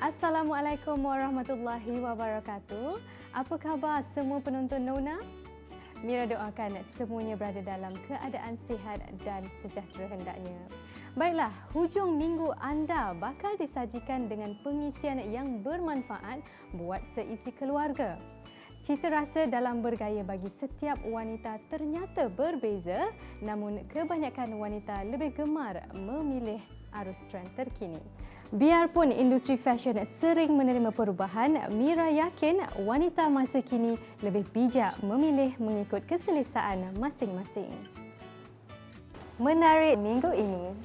Assalamualaikum warahmatullahi wabarakatuh. Apa khabar semua penonton Nona? Mira doakan semuanya berada dalam keadaan sihat dan sejahtera hendaknya. Baiklah, hujung minggu anda bakal disajikan dengan pengisian yang bermanfaat buat seisi keluarga. Cita rasa dalam bergaya bagi setiap wanita ternyata berbeza, namun kebanyakan wanita lebih gemar memilih arus trend terkini. Biarpun industri fashion sering menerima perubahan, Mira yakin wanita masa kini lebih bijak memilih mengikut keselesaan masing-masing. Menarik minggu ini.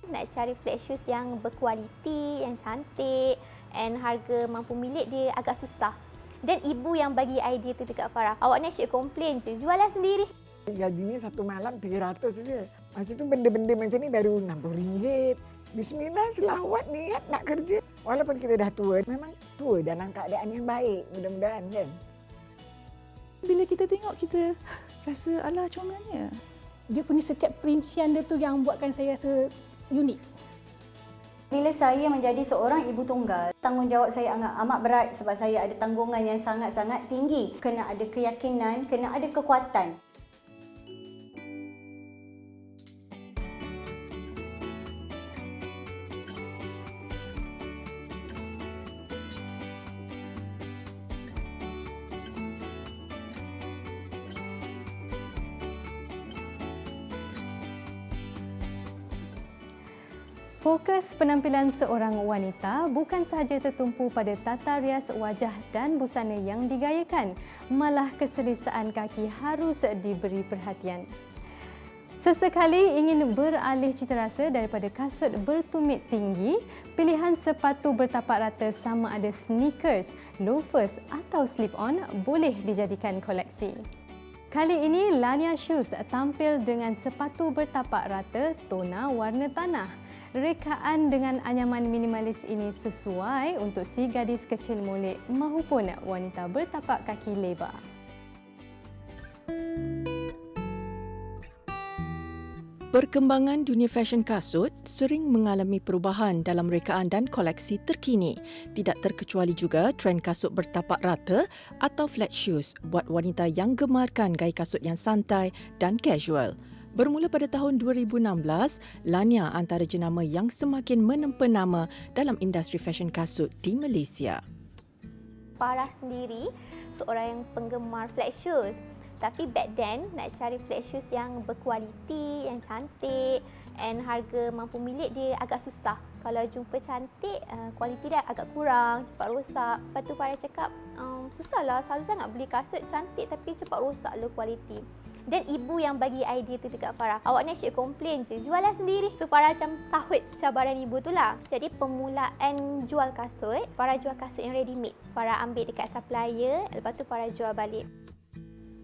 Nak cari flat shoes yang berkualiti, yang cantik and harga mampu milik dia agak susah. Dan ibu yang bagi idea tu dekat Farah. Awak ni asyik komplain je, jualah sendiri. Gajinya satu malam 300 saja. Masa tu benda-benda macam ni baru RM60. Bismillah, selawat niat nak kerja. Walaupun kita dah tua, memang tua dalam keadaan yang baik. Mudah-mudahan kan. Bila kita tengok, kita rasa alah macam mana. Dia punya setiap perincian dia tu yang buatkan saya rasa unik. Bila saya menjadi seorang ibu tunggal, tanggungjawab saya amat berat sebab saya ada tanggungan yang sangat-sangat tinggi. Kena ada keyakinan, kena ada kekuatan. Fokus penampilan seorang wanita bukan sahaja tertumpu pada tata rias wajah dan busana yang digayakan, malah keselesaan kaki harus diberi perhatian. Sesekali ingin beralih citarasa daripada kasut bertumit tinggi, pilihan sepatu bertapak rata sama ada sneakers, loafers atau slip-on boleh dijadikan koleksi. Kali ini Lania Shoes tampil dengan sepatu bertapak rata tona warna tanah. Rekaan dengan anyaman minimalis ini sesuai untuk si gadis kecil molek maupun wanita bertapak kaki lebar. Perkembangan dunia fashion kasut sering mengalami perubahan dalam rekaan dan koleksi terkini. Tidak terkecuali juga trend kasut bertapak rata atau flat shoes buat wanita yang gemarkan gaya kasut yang santai dan casual. Bermula pada tahun 2016, Lania antara jenama yang semakin menempa nama dalam industri fashion kasut di Malaysia. Farah sendiri seorang yang penggemar flat shoes. Tapi back then, nak cari flat shoes yang berkualiti, yang cantik and harga mampu milik dia agak susah. Kalau jumpa cantik, kualiti dia agak kurang, cepat rosak. Lepas tu Farah cakap, susahlah, selalu sangat beli kasut cantik tapi cepat rosak lah kualiti. Dan ibu yang bagi idea tu dekat Farah. Awak ni asyik komplain je, jualah sendiri. So Farah macam sahut cabaran ibu tu lah. Jadi permulaan jual kasut, Farah jual kasut yang ready made. Farah ambil dekat supplier, lepas tu Farah jual balik.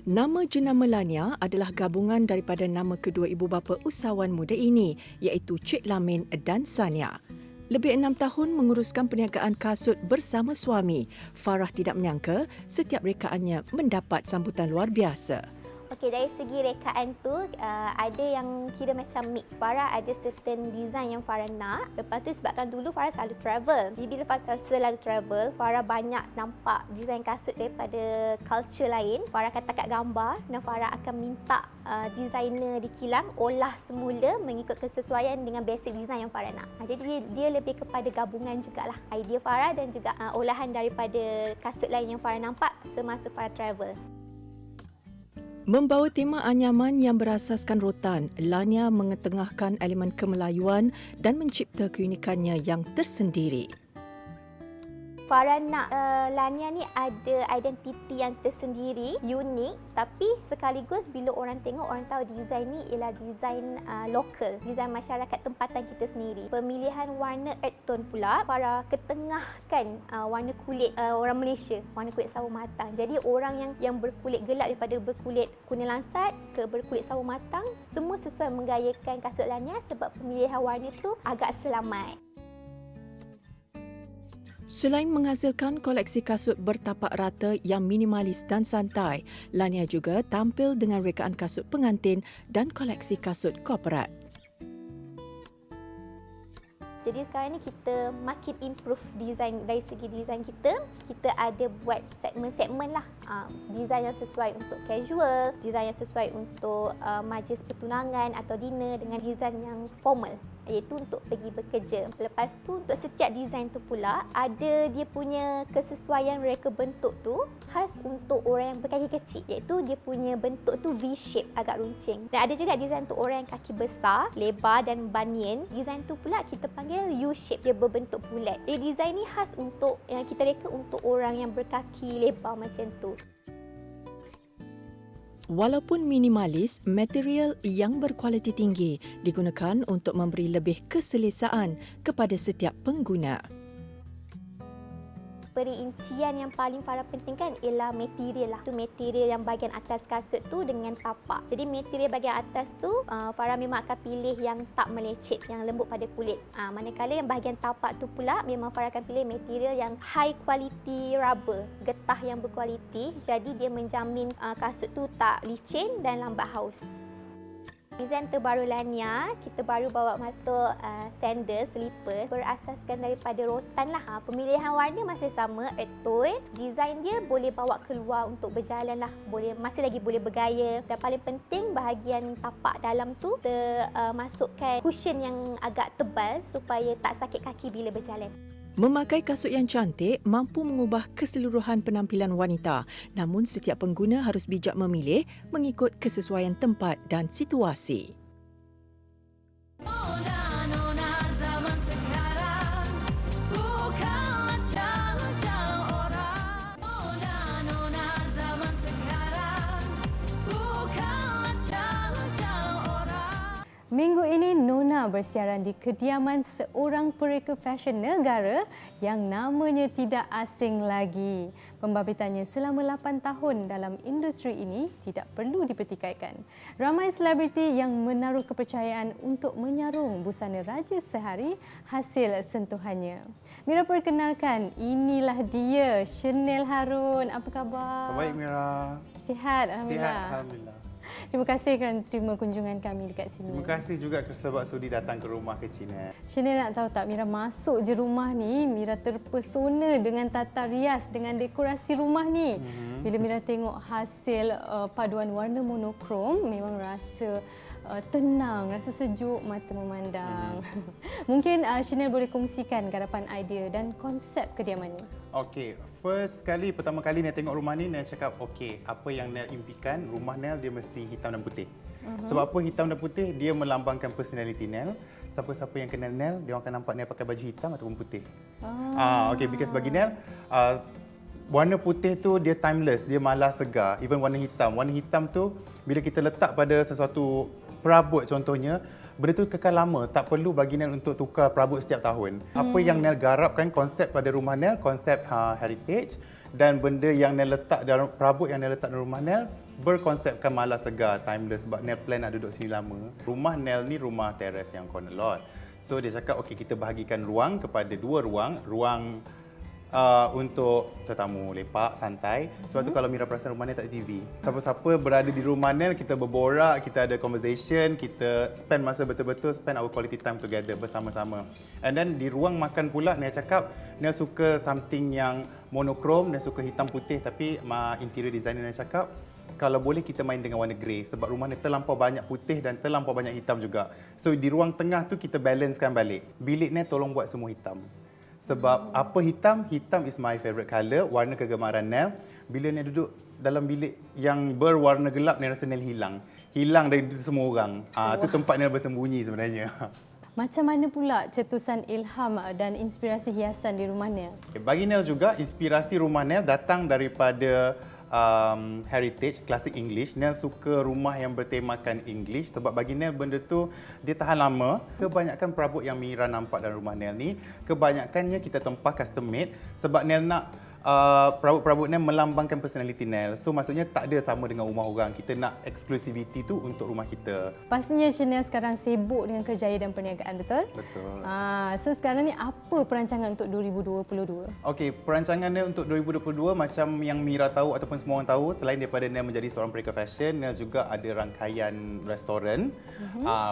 Nama jenama Lania adalah gabungan daripada nama kedua ibu bapa usahawan muda ini, iaitu Cik Lamin dan Sania. Lebih 6 tahun menguruskan perniagaan kasut bersama suami, Farah tidak menyangka setiap rekaannya mendapat sambutan luar biasa. Okey, dari segi rekaan tu ada yang kira macam mix. Farah ada certain design yang Farah nak. Lepas tu sebabkan dulu Farah selalu travel. Jadi bila Farah selalu travel, Farah banyak nampak design kasut daripada culture lain. Farah akan takat gambar dan Farah akan minta designer di kilang olah semula mengikut kesesuaian dengan basic design yang Farah nak. Jadi dia lebih kepada gabungan jugalah idea Farah dan juga olahan daripada kasut lain yang Farah nampak semasa Farah travel. Membawa tema anyaman yang berasaskan rotan, Lania mengetengahkan elemen kemelayuan dan mencipta keunikannya yang tersendiri. Farah nak Lania ni ada identiti yang tersendiri, unik, tapi sekaligus bila orang tengok, orang tahu desain ni ialah desain lokal, desain masyarakat tempatan kita sendiri. Pemilihan warna earth tone pula, Farah ketengahkan warna kulit orang Malaysia, warna kulit sawo matang. Jadi orang yang berkulit gelap daripada berkulit kuning lansat ke berkulit sawo matang, semua sesuai menggayakan kasut Lania sebab pemilihan warna tu agak selamat. Selain menghasilkan koleksi kasut bertapak rata yang minimalis dan santai, Lania juga tampil dengan rekaan kasut pengantin dan koleksi kasut korporat. Jadi sekarang ni kita makin improve design dari segi design kita. Kita ada buat segmen-segmen lah. Design yang sesuai untuk casual, design yang sesuai untuk majlis pertunangan atau dinner dengan design yang formal, iaitu untuk pergi bekerja. Lepas tu untuk setiap design tu pula ada dia punya kesesuaian reka bentuk tu khas untuk orang yang berkaki kecil, iaitu dia punya bentuk tu V-shape, agak runcing. Dan ada juga design untuk orang yang kaki besar, lebar dan bunion. Design tu pula kita panggil U-shape, dia berbentuk bulat. Jadi design ni khas untuk yang kita reka untuk orang yang berkaki lebar macam tu. Walaupun minimalis, material yang berkualiti tinggi digunakan untuk memberi lebih keselesaan kepada setiap pengguna. Perincian yang paling penting kan ialah material lah. Tu material yang bahagian atas kasut tu dengan tapak. Jadi material bahagian atas tu Farah memang akan pilih yang tak melecet, yang lembut pada kulit. Manakala yang bahagian tapak tu pula memang Farah akan pilih material yang high quality rubber, getah yang berkualiti. Jadi dia menjamin kasut tu tak licin dan lambat haus. Design terbaru Lania, kita baru bawa masuk sandal, slipper berasaskan daripada rotan lah. Pemilihan warna masih sama, earth tone. Design dia boleh bawa keluar untuk berjalan lah. Masih lagi boleh bergaya. Dan paling penting bahagian tapak dalam tu kita masukkan cushion yang agak tebal supaya tak sakit kaki bila berjalan. Memakai kasut yang cantik mampu mengubah keseluruhan penampilan wanita, namun setiap pengguna harus bijak memilih mengikut kesesuaian tempat dan situasi. Minggu ini Nona bersiaran di kediaman seorang pereka fashion negara yang namanya tidak asing lagi. Pembabitannya selama 8 tahun dalam industri ini tidak perlu dipertikaikan. Ramai selebriti yang menaruh kepercayaan untuk menyarung busana raja sehari hasil sentuhannya. Mira perkenalkan, inilah dia, Chanel Harun. Apa khabar? Baik Mira. Sihat, Alhamdulillah. Sihat, Alhamdulillah. Terima kasih kerana terima kunjungan kami dekat sini. Terima kasih juga sebab sudi datang ke rumah kecil ni. Chanel, nak tahu tak, Mira masuk je rumah ni, Mira terpesona dengan tata rias, dengan dekorasi rumah ni. Bila Mira tengok hasil paduan warna monokrom, memang rasa tenang, rasa sejuk mata memandang. Mungkin Chanel boleh kongsikan garapan idea dan konsep kediaman ni. Okey, pertama kali Nel tengok rumah ni, Nel cakap okey, apa yang Nel impikan, rumah Nel dia mesti hitam dan putih. Sebab apa hitam dan putih? Dia melambangkan personality Nel. Siapa-siapa yang kenal Nel, dia orang akan nampak Nel pakai baju hitam ataupun putih. Okey, because bagi Nel, warna putih tu dia timeless, dia malas segar. Even warna hitam. Warna hitam tu bila kita letak pada sesuatu perabot contohnya, benda tu kekal lama, tak perlu bagi Nel untuk tukar perabot setiap tahun. Apa yang Nel garapkan, konsep pada rumah Nel, konsep heritage, dan benda yang Nel letak dalam perabot yang Nel letak dalam rumah Nel berkonsepkan malas segar, timeless, sebab Nel plan nak duduk sini lama. Rumah Nel ni rumah teres yang corner lot. So dia cakap okey, kita bahagikan ruang kepada 2 ruang. Ruang untuk tetamu lepak, santai. Sebab tu kalau Mira perasan rumah Nel tak ada TV. Siapa-siapa berada di rumah Nel, kita berborak, kita ada conversation, kita spend masa betul-betul, spend our quality time together bersama-sama. And then di ruang makan pula, Nel cakap Nel suka something yang monokrom, Nel suka hitam putih, tapi interior designer Nel cakap kalau boleh kita main dengan warna grey sebab rumah ni terlampau banyak putih dan terlampau banyak hitam juga. So di ruang tengah tu kita balancekan balik. Bilik ni tolong buat semua hitam. Sebab apa hitam? Hitam is my favourite colour, warna kegemaran Nel. Bila Nel duduk dalam bilik yang berwarna gelap, Nel rasa Nel hilang. Hilang dari semua orang. Itu tempat Nel bersembunyi sebenarnya. Macam mana pula cetusan ilham dan inspirasi hiasan di rumah Nel? Bagi Nel juga, inspirasi rumah Nel datang daripada heritage, classic English. Nel suka rumah yang bertemakan English sebab bagi Nel benda tu dia tahan lama. Kebanyakan perabot yang Mira nampak dalam rumah Nel ni, kebanyakannya kita tempah custom made sebab Nel nak perabot-perabot Nel melambangkan personality Nel. So maksudnya tak ada sama dengan rumah orang. Kita nak exclusivity tu untuk rumah kita. Pastinya Chanel sekarang sibuk dengan kerjaya dan perniagaan, betul? Betul. So sekarang ni apa perancangan untuk 2022? Okey, perancangan Nel untuk 2022 macam yang Mira tahu ataupun semua orang tahu, selain daripada Nel menjadi seorang pereka fashion, Nel juga ada rangkaian restoran.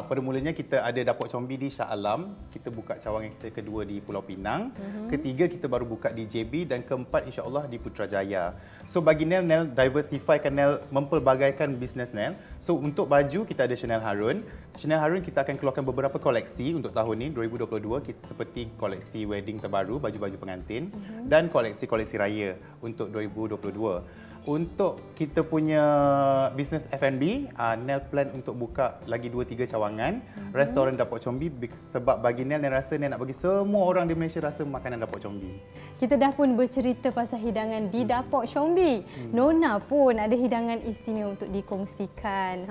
Permulanya kita ada Dapur Combi di Shah Alam. Kita buka cawangan kita kedua di Pulau Pinang. Ketiga kita baru buka di JB dan keempat insya-Allah di Putrajaya. So bagi Nel, Nel diversifykan, Nel mempelbagaikan bisnes Nel. So untuk baju kita ada Chanel Harun. Chanel Harun kita akan keluarkan beberapa koleksi untuk tahun ni 2022 seperti koleksi wedding terbaru, baju-baju pengantin dan koleksi-koleksi raya untuk 2022. Untuk kita punya bisnes F&B, Nel plan untuk buka lagi 2-3 cawangan restoran Dapur Combi sebab bagi Nel rasa Nel nak bagi semua orang di Malaysia rasa makanan Dapur Combi. Kita dah pun bercerita pasal hidangan di Dapur Combi. Nona pun ada hidangan istimewa untuk dikongsikan.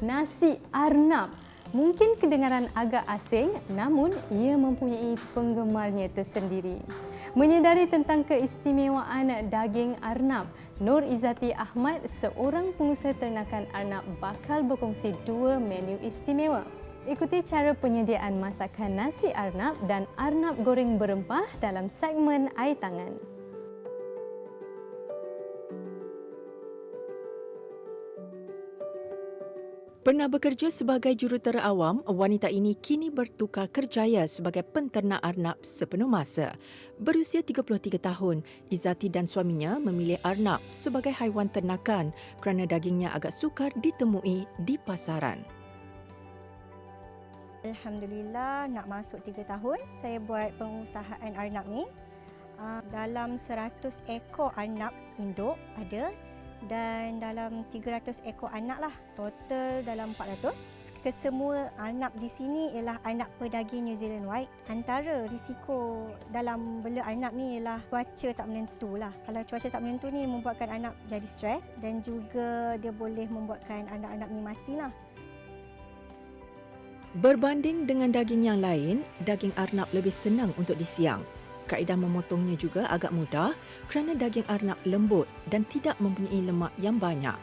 Nasi arnab. Mungkin kedengaran agak asing, namun ia mempunyai penggemarnya tersendiri. Menyedari tentang keistimewaan daging arnab, Nur Izzati Ahmad, seorang pengusaha ternakan arnab, bakal berkongsi 2 menu istimewa. Ikuti cara penyediaan masakan nasi arnab dan arnab goreng berempah dalam segmen Air Tangan. Pernah bekerja sebagai jurutera awam, wanita ini kini bertukar kerjaya sebagai penternak arnab sepenuh masa. Berusia 33 tahun, Izzati dan suaminya memilih arnab sebagai haiwan ternakan kerana dagingnya agak sukar ditemui di pasaran. Alhamdulillah, nak masuk 3 tahun saya buat pengusahaan arnab ni. Dalam 100 ekor arnab induk ada dan dalam 300 ekor anak lah. Total dalam 400. Kesemua arnab di sini ialah arnab pedaging New Zealand White. Antara risiko dalam bela arnab ni ialah cuaca tak menentu lah. Kalau cuaca tak menentu ni membuatkan arnab jadi stres dan juga dia boleh membuatkan arnab-arnab ni mati lah. Berbanding dengan daging yang lain, daging arnab lebih senang untuk disiang. Kaedah memotongnya juga agak mudah kerana daging arnab lembut dan tidak mempunyai lemak yang banyak.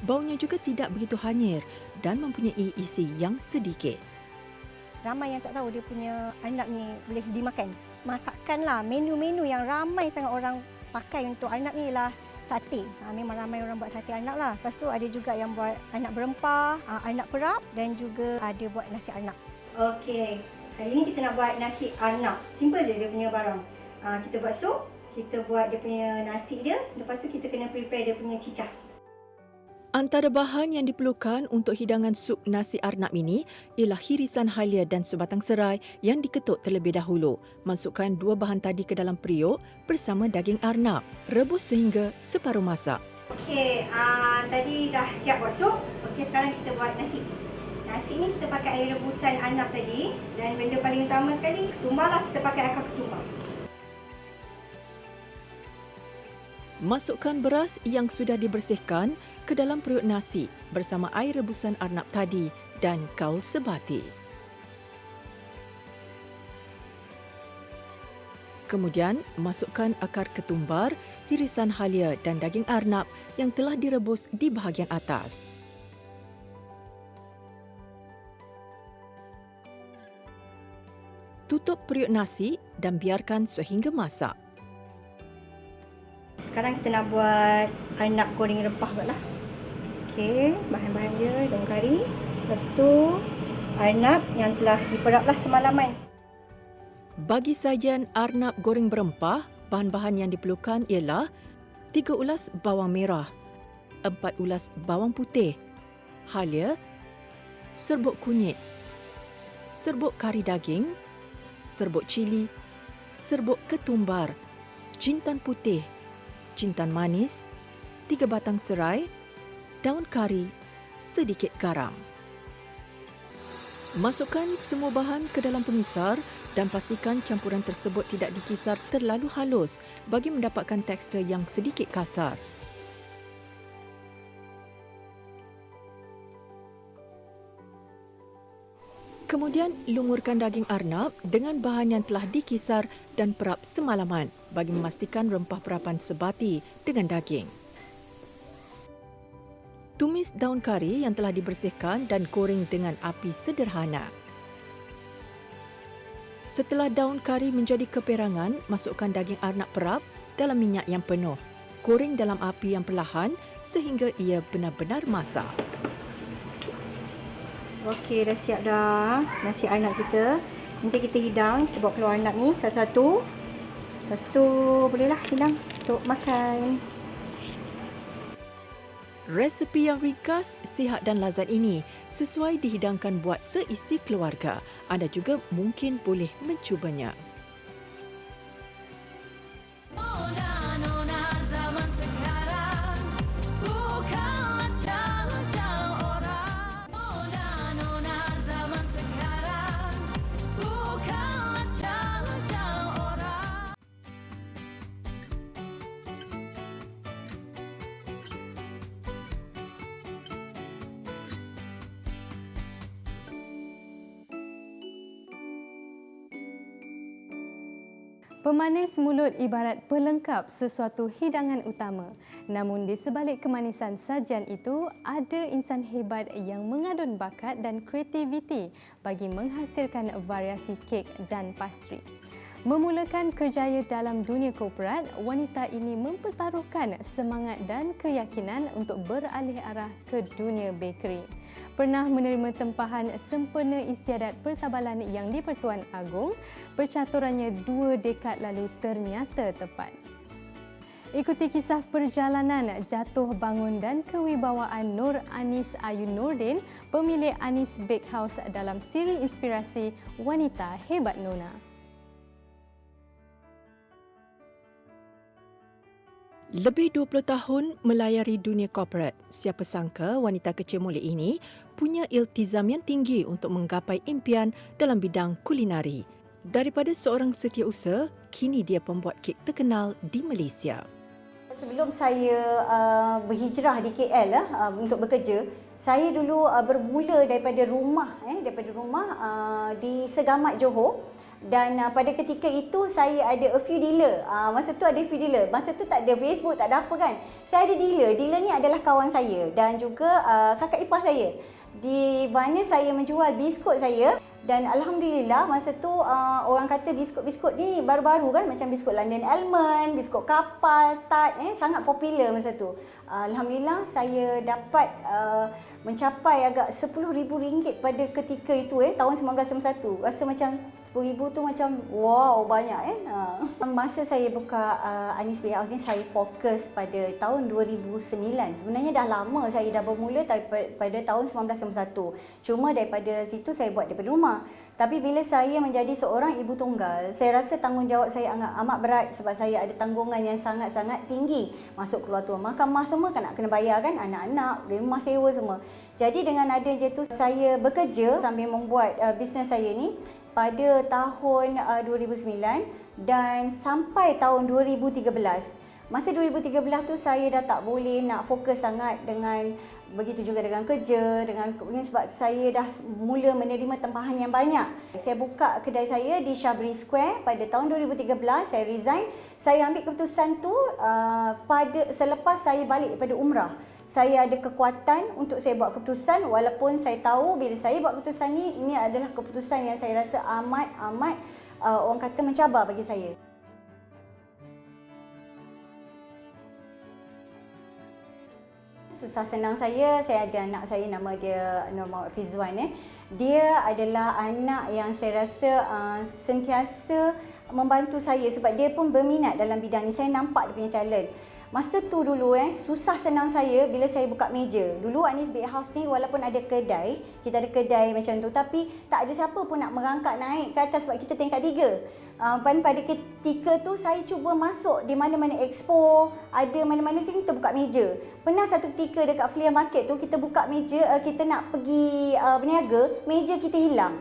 Baunya juga tidak begitu hanyir dan mempunyai isi yang sedikit. Ramai yang tak tahu dia punya arnab ni boleh dimakan. Masakan lah, menu-menu yang ramai sangat orang pakai untuk arnab ni ialah sate. Memang ramai orang buat sate arnab lah. Lepas tu ada juga yang buat arnab berempah, arnab perap dan juga ada buat nasi arnab. Okey, kali ni kita nak buat nasi arnab. Simple je dia punya barang. Kita buat sup, kita buat dia punya nasi dia, lepas tu kita kena prepare dia punya cicah. Antara bahan yang diperlukan untuk hidangan sup nasi arnab ini ialah hirisan halia dan sebatang serai yang diketuk terlebih dahulu. Masukkan 2 bahan tadi ke dalam periuk bersama daging arnab. Rebus sehingga separuh masak. Okey, tadi dah siap buat sup. Okey, sekarang kita buat nasi. Nasi ni kita pakai air rebusan arnab tadi dan benda paling utama sekali, ketumbar lah, kita pakai akar ketumbar. Masukkan beras yang sudah dibersihkan ke dalam periuk nasi bersama air rebusan arnab tadi dan kaul sebati. Kemudian, masukkan akar ketumbar, hirisan halia dan daging arnab yang telah direbus di bahagian atas. Tutup periuk nasi dan biarkan sehingga masak. Sekarang kita nak buat arnab goreng rempah pula. Okey, bahan-bahan dia daun kari. Lepas tu arnab yang telah diperaplah semalaman. Bagi sajian arnab goreng berempah, bahan-bahan yang diperlukan ialah 3 ulas bawang merah, 4 ulas bawang putih, halia, serbuk kunyit, serbuk kari daging, serbuk cili, serbuk ketumbar, jintan putih, jintan manis, 3 batang serai, daun kari, sedikit garam. Masukkan semua bahan ke dalam pengisar dan pastikan campuran tersebut tidak dikisar terlalu halus bagi mendapatkan tekstur yang sedikit kasar. Kemudian lumurkan daging arnab dengan bahan yang telah dikisar dan perap semalaman bagi memastikan rempah perapan sebati dengan daging. Tumis daun kari yang telah dibersihkan dan goreng dengan api sederhana. Setelah daun kari menjadi keperangan, masukkan daging arnab perap dalam minyak yang penuh. Goreng dalam api yang perlahan sehingga ia benar-benar masak. Okey, dah siap dah nasi arnab kita. Nanti kita hidang, kita bawa keluar arnab ni satu-satu. Lepas tu bolehlah hidang untuk makan. Resepi yang ringkas, sihat dan lazat ini sesuai dihidangkan buat seisi keluarga. Anda juga mungkin boleh mencubanya. Pemanis mulut ibarat pelengkap sesuatu hidangan utama. Namun di sebalik kemanisan sajian itu, ada insan hebat yang mengadun bakat dan kreativiti bagi menghasilkan variasi kek dan pastri. Memulakan kerjaya dalam dunia korporat, wanita ini mempertaruhkan semangat dan keyakinan untuk beralih arah ke dunia bakery. Pernah menerima tempahan sempena istiadat pertabalan yang di Pertuan Agong, percaturannya 2 dekad lalu ternyata tepat. Ikuti kisah perjalanan jatuh bangun dan kewibawaan Nur Anis Ayu Nordin, pemilik Anis Bakehouse dalam siri inspirasi Wanita Hebat Nona. Lebih 20 tahun melayari dunia korporat, siapa sangka wanita kecil mulia ini punya iltizam yang tinggi untuk menggapai impian dalam bidang kulinari. Daripada seorang setiausaha, kini dia pembuat kek terkenal di Malaysia. Sebelum saya berhijrah di KL untuk bekerja, saya dulu bermula daripada rumah di Segamat, Johor. Dan pada ketika itu saya ada a few dealer. Masa tu ada few dealer. Masa tu tak ada Facebook, tak ada apa kan. Saya ada dealer. Dealer ni adalah kawan saya dan juga kakak ipar saya. Di mana saya menjual biskut saya. Dan alhamdulillah masa tu orang kata biskut-biskut ni baru-baru kan, macam biskut London Almond, biskut kapal, tart, sangat popular masa tu. Alhamdulillah saya dapat mencapai agak RM10,000 pada ketika itu tahun 1991. Rasa macam RM10,000 tu macam wow banyak Masa saya buka Anis Bakehouse ni, saya fokus pada tahun 2009. Sebenarnya dah lama saya dah bermula pada tahun 1991. Cuma daripada situ saya buat daripada rumah. Tapi bila saya menjadi seorang ibu tunggal, saya rasa tanggungjawab saya amat berat sebab saya ada tanggungan yang sangat-sangat tinggi. Masuk keluar tuan mahkamah semua kan nak kena bayar kan, anak-anak, rumah sewa semua. Jadi dengan adanya tu saya bekerja sambil membuat bisnes saya ni pada tahun 2009 dan sampai tahun 2013. Masa 2013 tu saya dah tak boleh nak fokus sangat dengan begitu juga dengan kerja, sebab saya dah mula menerima tempahan yang banyak. Saya buka kedai saya di Shabri Square pada tahun 2013, saya resign. Saya ambil keputusan tu selepas saya balik daripada umrah. Saya ada kekuatan untuk saya buat keputusan walaupun saya tahu bila saya buat keputusan ni, ini adalah keputusan yang saya rasa amat orang kata mencabar bagi saya. Susah senang saya ada anak saya nama dia Nur Muhammad Fizwan. Dia adalah anak yang saya rasa sentiasa membantu saya sebab dia pun berminat dalam bidang ni. Saya nampak dia punya talent. Masa tu dulu susah senang saya bila saya buka meja. Dulu Anis Bakehouse ni walaupun ada kedai, kita ada kedai macam tu, tapi tak ada siapa pun nak merangkak naik ke atas sebab kita tingkat 3. Pada ketika tu saya cuba masuk di mana-mana expo, ada mana-mana kita buka meja. Pernah satu ketika dekat Flea Market tu kita buka meja, kita nak pergi berniaga, meja kita hilang.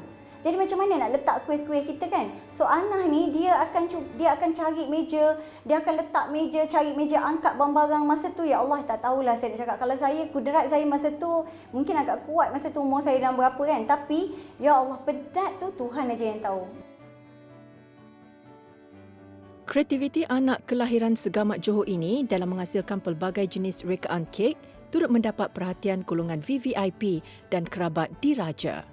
Jadi macam mana nak letak kuih-kuih kita kan? So Angah ni dia akan cari meja, dia akan letak meja, cari meja, angkat barang-barang. Masa tu ya Allah, tak tahulah saya nak cakap. Kalau saya, kudrat saya masa tu mungkin agak kuat, masa tu umur saya dalam berapa kan. Tapi ya Allah, penat tu Tuhan aja yang tahu. Kreativiti anak kelahiran Segamat Johor ini dalam menghasilkan pelbagai jenis rekaan kek turut mendapat perhatian golongan VVIP dan kerabat diraja.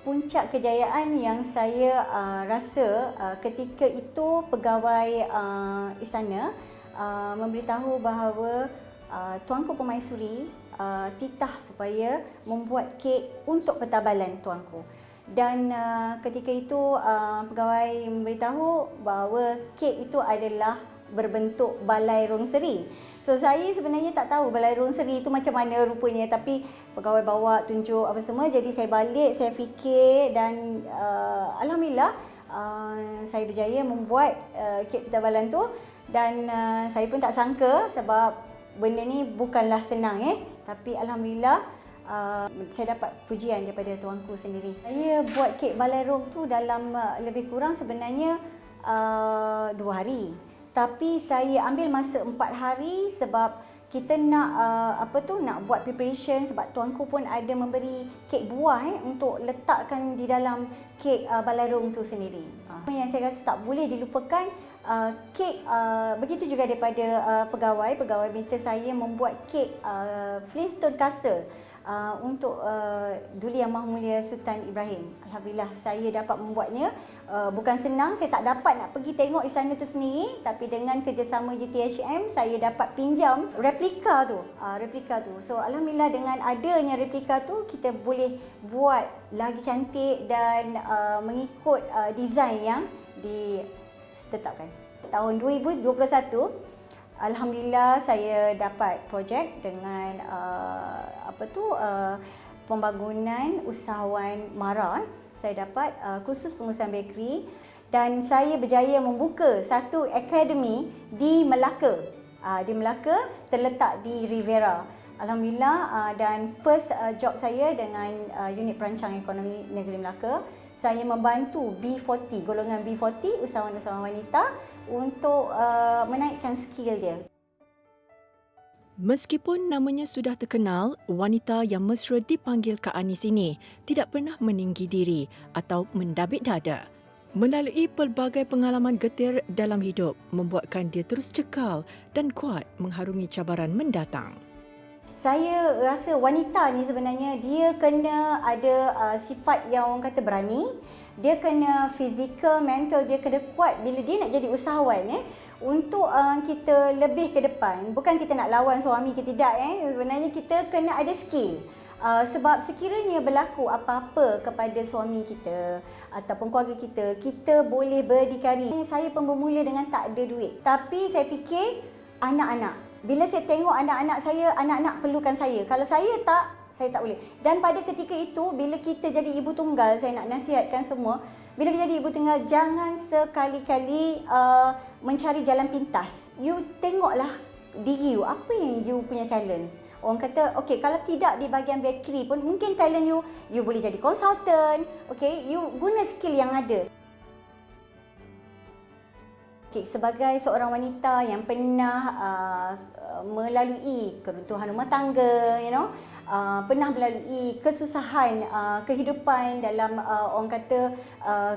Puncak kejayaan yang saya rasa ketika itu pegawai istana memberitahu bahawa Tuanku Permaisuri titah supaya membuat kek untuk pentabalan Tuanku. Dan ketika itu pegawai memberitahu bahawa kek itu adalah berbentuk balai rongseri. So saya sebenarnya tak tahu balai rongseri itu macam mana rupanya, tapi pegawai bawa tunjuk apa semua, jadi saya balik, saya fikir dan alhamdulillah saya berjaya membuat kek pentabalan tu. Dan saya pun tak sangka sebab benda ni bukanlah senang tapi alhamdulillah saya dapat pujian daripada tuanku sendiri. Saya buat kek balai rong tu dalam lebih kurang sebenarnya 2 hari. Tapi saya ambil masa 4 hari sebab kita nak nak buat preparation, sebab tuanku pun ada memberi kek buah untuk letakkan di dalam kek balai rong tu sendiri. Yang saya rasa tak boleh dilupakan, kek begitu juga daripada pegawai minta saya membuat kek Flintstone Castle untuk Duli Yang Maha Mulia Sultan Ibrahim. Alhamdulillah saya dapat membuatnya. Bukan senang, saya tak dapat nak pergi tengok istana tu sendiri, tapi dengan kerjasama GTHM saya dapat pinjam replika tu. So alhamdulillah dengan adanya replika tu kita boleh buat lagi cantik dan mengikut design yang ditetapkan. Tahun 2021 alhamdulillah saya dapat projek dengan pembangunan usahawan MARA. Saya dapat khusus pengurusan bakery dan saya berjaya membuka satu akademi di Melaka. Di Melaka terletak di Riviera. Alhamdulillah dan first job saya dengan unit perancang ekonomi negeri Melaka, saya membantu B40, golongan B40 usahawan-usahawan wanita untuk menaikkan skill dia. Meskipun namanya sudah terkenal, wanita yang mesra dipanggil Kak Anis ini tidak pernah meninggi diri atau mendabik dada. Melalui pelbagai pengalaman getir dalam hidup, membuatkan dia terus cekal dan kuat mengharungi cabaran mendatang. Saya rasa wanita ni sebenarnya dia kena ada sifat yang orang kata berani, dia kena fizikal, mental dia kena kuat bila dia nak jadi usahawan untuk kita lebih ke depan. Bukan kita nak lawan suami ke tidak sebenarnya kita kena ada skill. Sebab sekiranya berlaku apa-apa kepada suami kita ataupun keluarga kita, kita boleh berdikari. Saya pun bermula dengan tak ada duit, tapi saya fikir anak-anak. Bila saya tengok anak-anak saya, anak-anak perlukan saya. Kalau saya tak boleh. Dan pada ketika itu, bila kita jadi ibu tunggal, saya nak nasihatkan semua, bila kita jadi ibu tunggal, jangan sekali-kali mencari jalan pintas. You tengoklah diri you, apa yang you punya talents. Orang kata, okey, kalau tidak di bahagian bakery pun, mungkin talent you boleh jadi consultant, okey, you guna skill yang ada. Okay, sebagai seorang wanita yang pernah melalui keruntuhan rumah tangga, pernah melalui kesusahan kehidupan dalam orang kata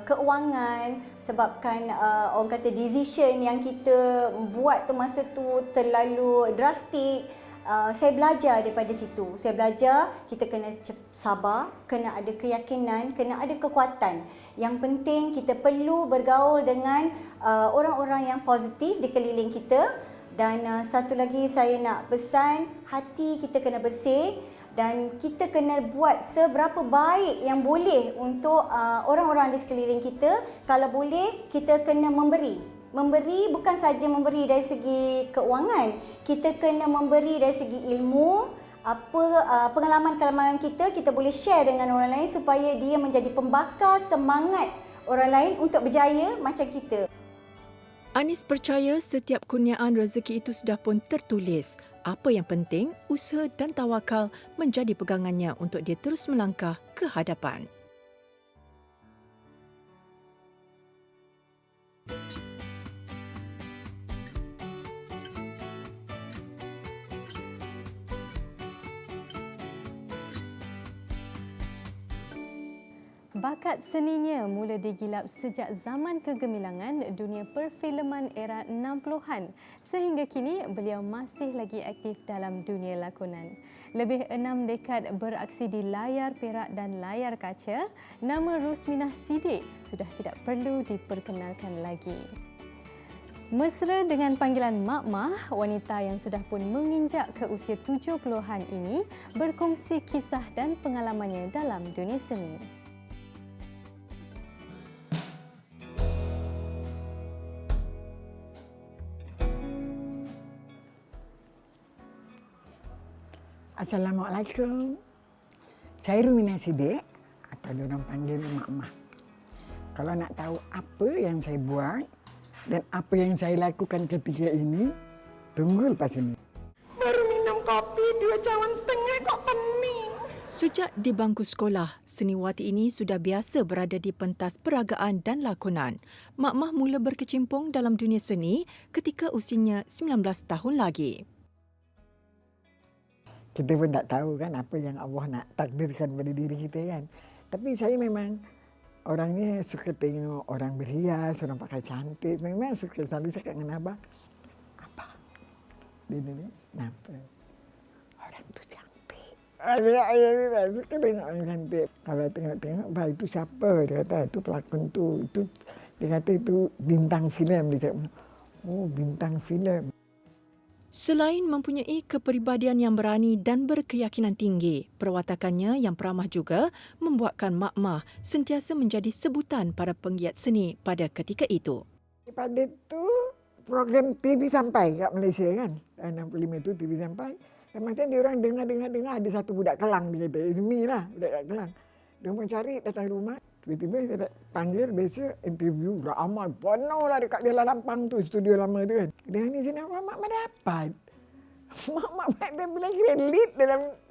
keuangan sebabkan orang kata decision yang kita buat tu masa tu terlalu drastik. Saya belajar daripada situ. Saya belajar kita kena sabar, kena ada keyakinan, kena ada kekuatan. Yang penting kita perlu bergaul dengan orang-orang yang positif di keliling kita. Dan satu lagi saya nak pesan, hati kita kena bersih dan kita kena buat seberapa baik yang boleh untuk orang-orang di sekeliling kita. Kalau boleh, kita kena memberi. Memberi bukan saja memberi dari segi keuangan, kita kena memberi dari segi ilmu, pengalaman-pengalaman kita boleh share dengan orang lain supaya dia menjadi pembakar semangat orang lain untuk berjaya macam kita. Anis percaya setiap kurniaan rezeki itu sudah pun tertulis. Apa yang penting, usaha dan tawakal menjadi pegangannya untuk dia terus melangkah ke hadapan. Bakat seninya mula digilap sejak zaman kegemilangan dunia perfilman era 60-an. Sehingga kini beliau masih lagi aktif dalam dunia lakonan. Lebih 6 dekad beraksi di layar perak dan layar kaca, nama Rosminah Siddiq sudah tidak perlu diperkenalkan lagi. Mesra dengan panggilan Mak Mah, wanita yang sudah pun menginjak ke usia 70-an ini berkongsi kisah dan pengalamannya dalam dunia seni. Assalamualaikum. Saya Rosminah Siddiq atau diorang panggil Mak Mah. Kalau nak tahu apa yang saya buat dan apa yang saya lakukan ketika ini, tunggu lepas ini. Baru minum kopi 2 cawan setengah kok pening. Sejak di bangku sekolah, seniwati ini sudah biasa berada di pentas peragaan dan lakonan. Mak Mah mula berkecimpung dalam dunia seni ketika usianya 19 tahun lagi. Kita pun tak tahu kan apa yang Allah nak takdirkan pada diri kita kan. Tapi saya memang orangnya suka tengok orang berhias, orang pakai cantik. Memang suka selalu cakap dengan Abah, apa? Dia kenapa? Orang tu cantik. Saya suka tengok orang cantik. Kalau tengok-tengok, Abah itu siapa? Dia kata, itu pelakon tu. Dia kata itu bintang filem. Dia cakap, oh bintang filem. Selain mempunyai kepribadian yang berani dan berkeyakinan tinggi, perwatakannya yang peramah juga membuatkan Mak Mah sentiasa menjadi sebutan para penggiat seni pada ketika itu. Pada itu program TV sampai kat Malaysia kan. 65 itu TV sampai. Dan macam dia orang dengar ada satu budak Kelang dia kata, Izmi lah budak kat Kelang. Dia pun cari datang rumah. Tiba-tiba saya panggil besok interview ramai penuh lah dekat dia lampang tu, studio lama tu kan. Dia ni sini Mak Mah dapat. Mak dia bilang kira lead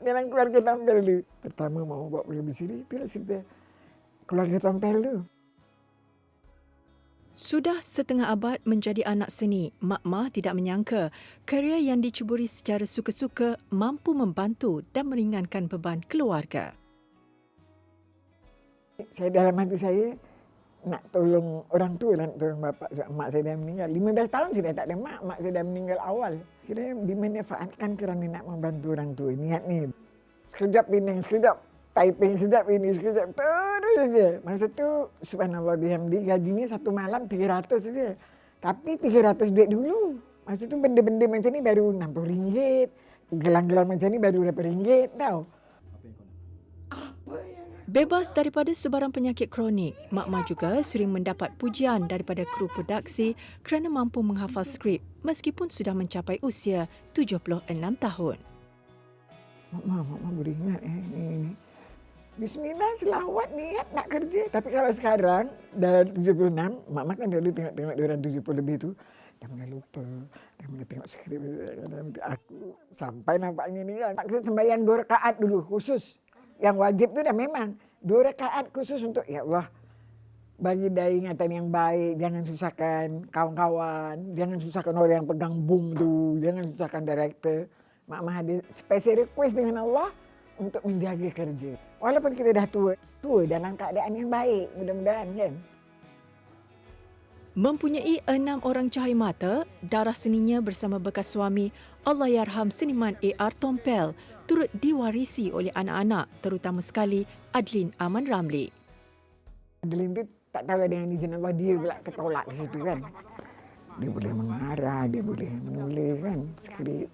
dalam keluarga tampil tu. Pertama mau buat program sini, itulah cerita keluarga tampil tu. Sudah setengah abad menjadi anak seni, Mak Mah tidak menyangka kerjaya yang dicuburi secara suka-suka mampu membantu dan meringankan beban keluarga. Saya dalam hati saya nak tolong orang tua lah, nak tolong bapak sebab mak saya dah meninggal. 15 tahun saya dah tak ada mak saya dah meninggal awal. Kira dimanfaatkan kerana nak membantu orang tua. Niat ni. Sekejap Penang, sekejap Taiping, sekejap ini, sekejap terus saja. Masa tu subhanallah bihamdi gajinya satu malam 300 saja. Tapi 300 duit dulu. Masa tu benda-benda macam ni baru RM60. Gelang-gelang macam ni baru RM8 tau. Bebas daripada sebarang penyakit kronik, Mak Mah juga sering mendapat pujian daripada kru produksi kerana mampu menghafal skrip meskipun sudah mencapai usia 76 tahun. Mak Mah boleh ingat ni. Bismillah selawat niat nak kerja. Tapi kalau sekarang dah 76, Mak Mah kan dulu tengok diorang 70 lebih tu. Dah mula lupa, dah mula tengok skrip. Aku sampai nampaknya ni kan. Maksud sembahyang 2 rakaat dulu khusus. Yang wajib tu dah memang 2 rakaat khusus untuk ya Allah bagi dia ingatan yang baik, jangan susahkan kawan-kawan, jangan susahkan orang yang pegang boom tu, jangan susahkan director. Mak Mah ada special request dengan Allah untuk menjaga kerja. Walaupun kita dah tua dalam keadaan yang baik, mudah-mudahan kan. Mempunyai 6 orang cahaya mata, darah seninya bersama bekas suami Allahyarham seniman A.R. Tompel turut diwarisi oleh anak-anak, terutama sekali Adlin Aman Ramli. Adlin tu tak tahu dengan izin Allah, dia pula ketolak di situ kan. Dia boleh mengarah, dia boleh menulis kan skrip.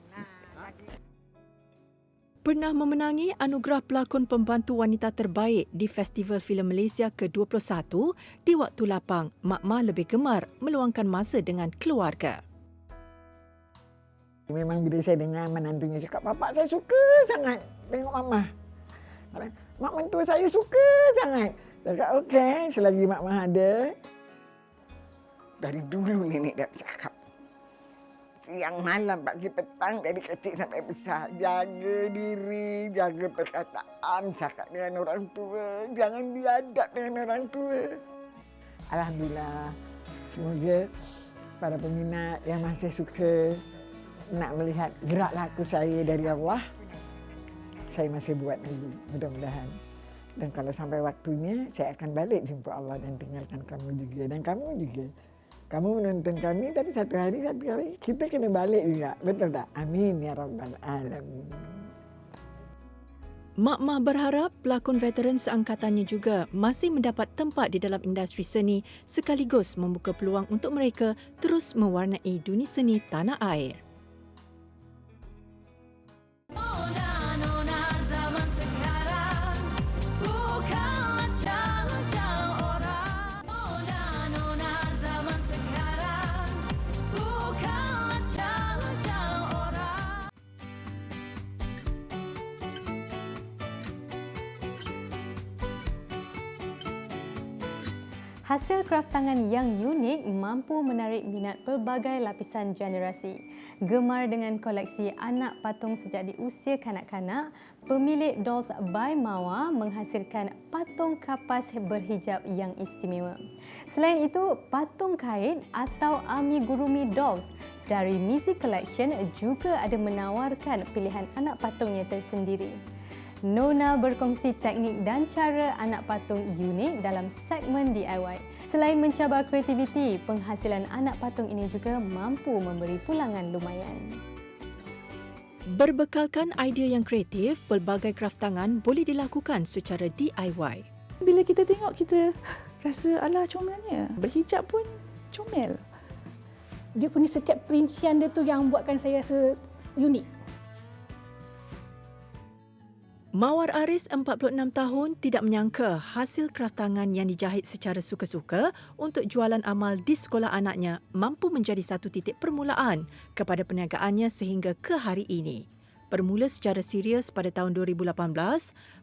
Pernah memenangi anugerah pelakon pembantu wanita terbaik di Festival Filem Malaysia ke-21, di waktu lapang, Mak Mah lebih gemar meluangkan masa dengan keluarga. Memang bila saya dengar menantunya cakap, bapak saya suka sangat tengok Mama. Mak mentua saya suka sangat. Saya cakap, okey, selagi Mak Mah ada. Dari dulu nenek dah cakap. Siang malam, pagi petang, dari kecil sampai besar. Jaga diri, jaga perkataan, cakap dengan orang tua. Jangan biadab dengan orang tua. Alhamdulillah, semoga para peminat yang masih suka nak melihat gerak laku saya dari Allah, saya masih buat lagi, mudah-mudahan. Dan kalau sampai waktunya, saya akan balik jumpa Allah dan tinggalkan kamu juga. Dan kamu juga. Kamu menonton kami, tapi satu hari kita kena balik juga. Betul tak? Amin ya Rabbal Alamin. Mak Mah berharap pelakon veteran seangkatannya juga masih mendapat tempat di dalam industri seni sekaligus membuka peluang untuk mereka terus mewarnai dunia seni tanah air. Hasil kraf tangan yang unik mampu menarik minat pelbagai lapisan generasi. Gemar dengan koleksi anak patung sejak di usia kanak-kanak, pemilik Dolls by Mawa menghasilkan patung kapas berhijab yang istimewa. Selain itu, patung kait atau amigurumi dolls dari Mizi Collection juga ada menawarkan pilihan anak patungnya tersendiri. Nona berkongsi teknik dan cara anak patung unik dalam segmen DIY. Selain mencabar kreativiti, penghasilan anak patung ini juga mampu memberi pulangan lumayan. Berbekalkan idea yang kreatif, pelbagai kraf tangan boleh dilakukan secara DIY. Bila kita tengok, kita rasa alah comelnya. Berhijab pun comel. Dia punya setiap perincian dia tu yang buatkan saya rasa unik. Mawar Aris, 46 tahun, tidak menyangka hasil kraf tangan yang dijahit secara suka-suka untuk jualan amal di sekolah anaknya mampu menjadi satu titik permulaan kepada perniagaannya sehingga ke hari ini. Bermula secara serius pada tahun 2018,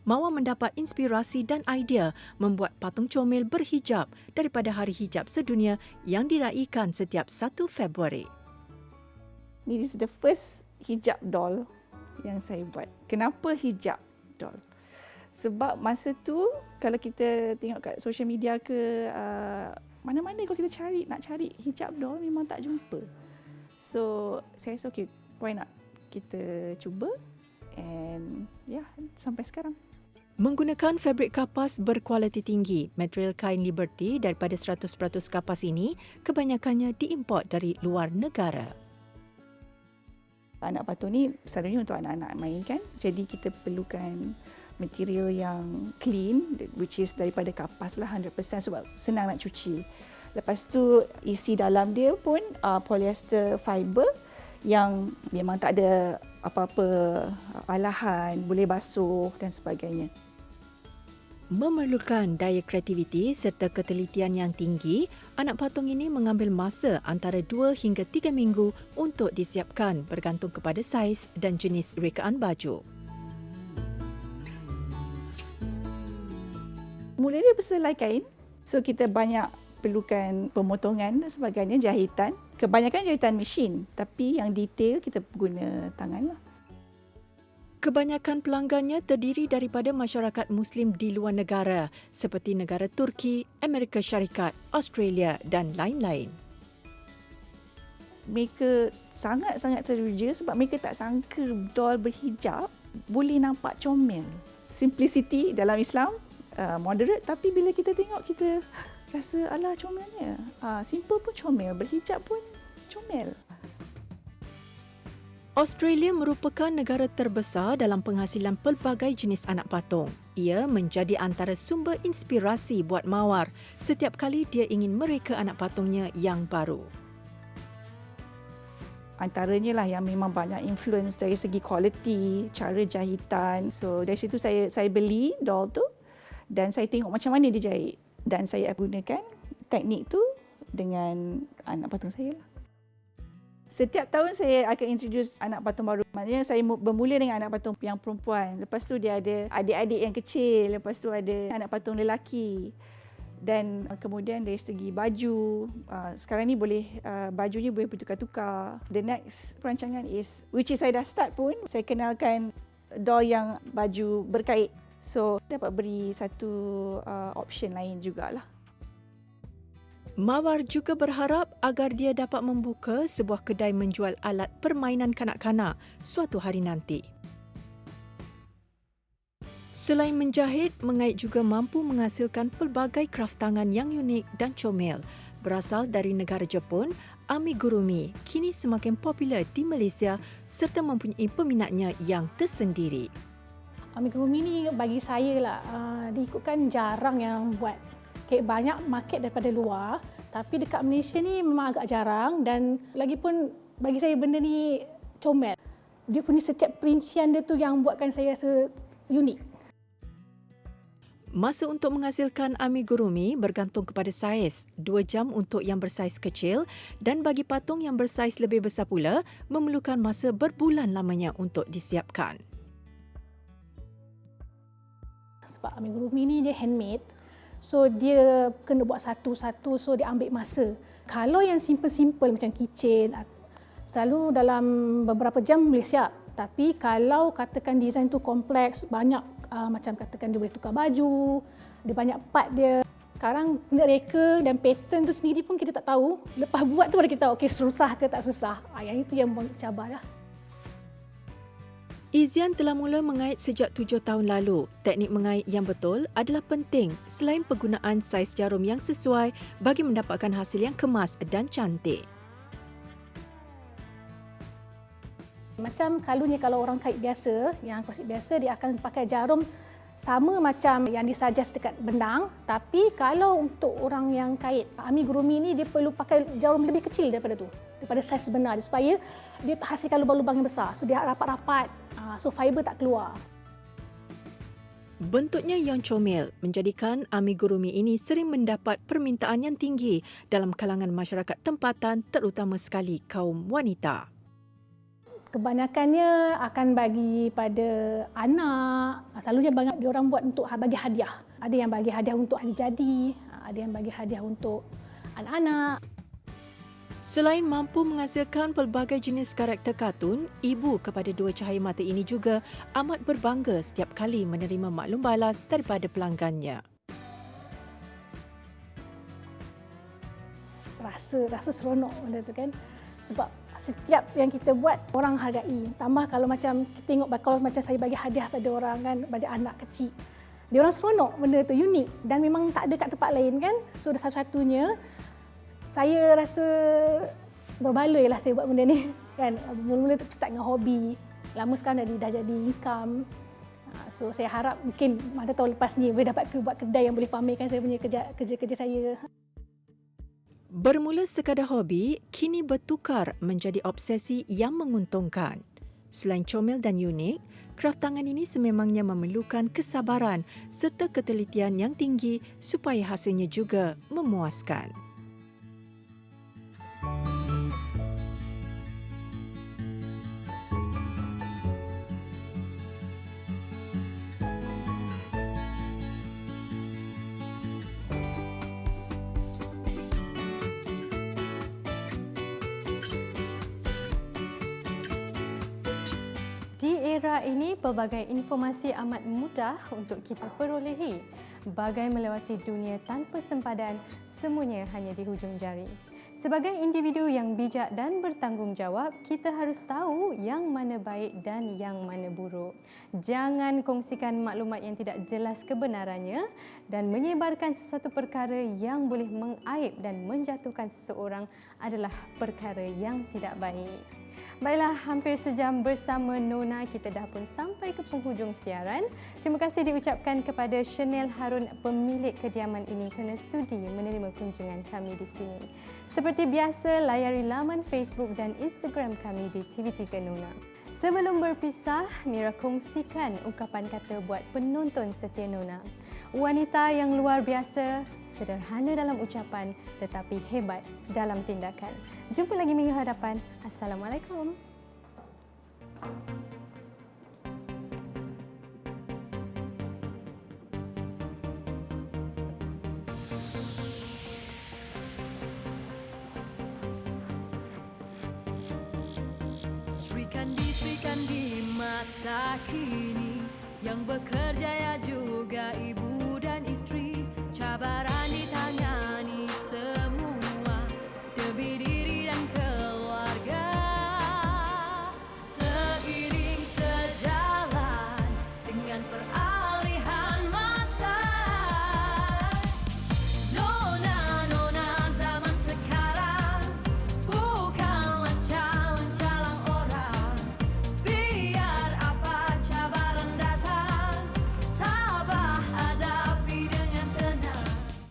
Mawar mendapat inspirasi dan idea membuat patung comel berhijab daripada Hari Hijab Sedunia yang diraikan setiap 1 Februari. This is the first hijab doll yang saya buat. Kenapa hijab doll? Sebab masa tu kalau kita tengok kat social media ke mana-mana kalau kita nak cari hijab doll memang tak jumpa. So saya rasa okay, why not kita cuba, and sampai sekarang. Menggunakan fabrik kapas berkualiti tinggi, material kain Liberty daripada 100% kapas ini kebanyakannya diimport dari luar negara. Anak patung ni selalunya untuk anak-anak main kan. Jadi kita perlukan material yang clean, which is daripada kapas lah 100% sebab senang nak cuci. Lepas tu isi dalam dia pun polyester fiber yang memang tak ada apa-apa alahan, boleh basuh dan sebagainya. Memerlukan daya kreativiti serta ketelitian yang tinggi, anak patung ini mengambil masa antara 2 hingga 3 minggu untuk disiapkan bergantung kepada saiz dan jenis rekaan baju. Mula dia berselai kain, so kita banyak perlukan pemotongan dan sebagainya, jahitan. Kebanyakan jahitan mesin, tapi yang detail kita guna tangan lah. Kebanyakan pelanggannya terdiri daripada masyarakat Muslim di luar negara seperti negara Turki, Amerika Syarikat, Australia dan lain-lain. Mereka sangat-sangat teruja sebab mereka tak sangka doll berhijab boleh nampak comel. Simplicity dalam Islam, moderate, tapi bila kita tengok kita rasa alah comelnya. Simple pun comel, berhijab pun comel. Australia merupakan negara terbesar dalam penghasilan pelbagai jenis anak patung. Ia menjadi antara sumber inspirasi buat Mawar setiap kali dia ingin mereka anak patungnya yang baru. Antaranya lah yang memang banyak influence dari segi kualiti, cara jahitan. So dari situ saya beli doll tu dan saya tengok macam mana dia jahit. Dan saya gunakan teknik tu dengan anak patung saya lah. Setiap tahun saya akan introduce anak patung baru. Maksudnya saya bermula dengan anak patung yang perempuan. Lepas tu dia ada adik-adik yang kecil. Lepas tu ada anak patung lelaki. Dan kemudian dari segi baju, sekarang ni boleh bajunya boleh bertukar-tukar. The next perancangan is, which is saya dah start pun, saya kenalkan doll yang baju berkait. So dapat beri satu option lain jugalah. Mawar juga berharap agar dia dapat membuka sebuah kedai menjual alat permainan kanak-kanak suatu hari nanti. Selain menjahit, mengait juga mampu menghasilkan pelbagai kraft tangan yang unik dan comel. Berasal dari negara Jepun, amigurumi kini semakin popular di Malaysia serta mempunyai peminatnya yang tersendiri. Amigurumi ni bagi saya lah, diikutkan jarang yang buat. Okay, banyak market daripada luar, tapi dekat Malaysia ni memang agak jarang dan lagipun bagi saya benda ni comel. Dia punya setiap perincian dia tu yang buatkan saya rasa unik. Masa untuk menghasilkan amigurumi bergantung kepada saiz. 2 jam untuk yang bersaiz kecil dan bagi patung yang bersaiz lebih besar pula memerlukan masa berbulan lamanya untuk disiapkan. Sebab amigurumi ni dia handmade, so dia kena buat satu-satu, so dia ambil masa. Kalau yang simple-simple macam keychain, selalu dalam beberapa jam boleh siap. Tapi kalau katakan design tu kompleks, banyak macam katakan dia boleh tukar baju, dia banyak part dia. Sekarang kena reka dan pattern tu sendiri pun kita tak tahu. Lepas buat tu baru kita tahu, okey susah ke tak susah. Yang itu yang cabar lah. Izian telah mula mengait sejak 7 tahun lalu. Teknik mengait yang betul adalah penting selain penggunaan saiz jarum yang sesuai bagi mendapatkan hasil yang kemas dan cantik. Macam kalunya kalau orang kait biasa, yang klasik biasa, dia akan pakai jarum sama macam yang disuggest dekat benang. Tapi kalau untuk orang yang kait amigurumi ni, dia perlu pakai jarum lebih kecil daripada tu, daripada saiz sebenar dia, supaya dia hasilkan lubang-lubang yang besar. So dia rapat-rapat, so fiber tak keluar. Bentuknya yang comel menjadikan amigurumi ini sering mendapat permintaan yang tinggi dalam kalangan masyarakat tempatan, terutama sekali kaum wanita. Kebanyakannya akan bagi pada anak. Selalunya banyak diorang buat untuk bagi hadiah. Ada yang bagi hadiah untuk hari jadi, ada yang bagi hadiah untuk anak-anak. Selain mampu menghasilkan pelbagai jenis karakter kartun, ibu kepada 2 cahaya mata ini juga amat berbangga setiap kali menerima maklum balas daripada pelanggannya. Rasa seronok benda tu kan. Sebab setiap yang kita buat orang hargai. Tambah kalau macam kita tengok kalau macam saya bagi hadiah pada orang kan, pada anak kecil. Dia orang seronok benda tu, unik dan memang tak ada kat tempat lain kan. So satu-satunya saya rasa berbaloi lah saya buat benda ni kan. Mula-mula start dengan hobi. Lama sekarang dah jadi income. So saya harap mungkin mana tahu lepas ni boleh dapat buat kedai yang boleh pamerkan saya punya kerja-kerja saya. Bermula sekadar hobi, kini bertukar menjadi obsesi yang menguntungkan. Selain comel dan unik, kraft tangan ini sememangnya memerlukan kesabaran serta ketelitian yang tinggi supaya hasilnya juga memuaskan. Di era ini, pelbagai informasi amat mudah untuk kita perolehi. Bagai melewati dunia tanpa sempadan, semuanya hanya di hujung jari. Sebagai individu yang bijak dan bertanggungjawab, kita harus tahu yang mana baik dan yang mana buruk. Jangan kongsikan maklumat yang tidak jelas kebenarannya dan menyebarkan sesuatu perkara yang boleh mengaib dan menjatuhkan seseorang adalah perkara yang tidak baik. Baiklah, hampir sejam bersama Nona, kita dah pun sampai ke penghujung siaran. Terima kasih diucapkan kepada Chanel Harun, pemilik kediaman ini, kerana sudi menerima kunjungan kami di sini. Seperti biasa, layari laman Facebook dan Instagram kami di TV3 Nona. Sebelum berpisah, Mira kongsikan ungkapan kata buat penonton setia Nona. Wanita yang luar biasa, sederhana dalam ucapan tetapi hebat dalam tindakan. Jumpa lagi minggu hadapan. Assalamualaikum. Sri Kandi masa kini, yang bekerja ya juga ibu dan istri, cabaran di tangan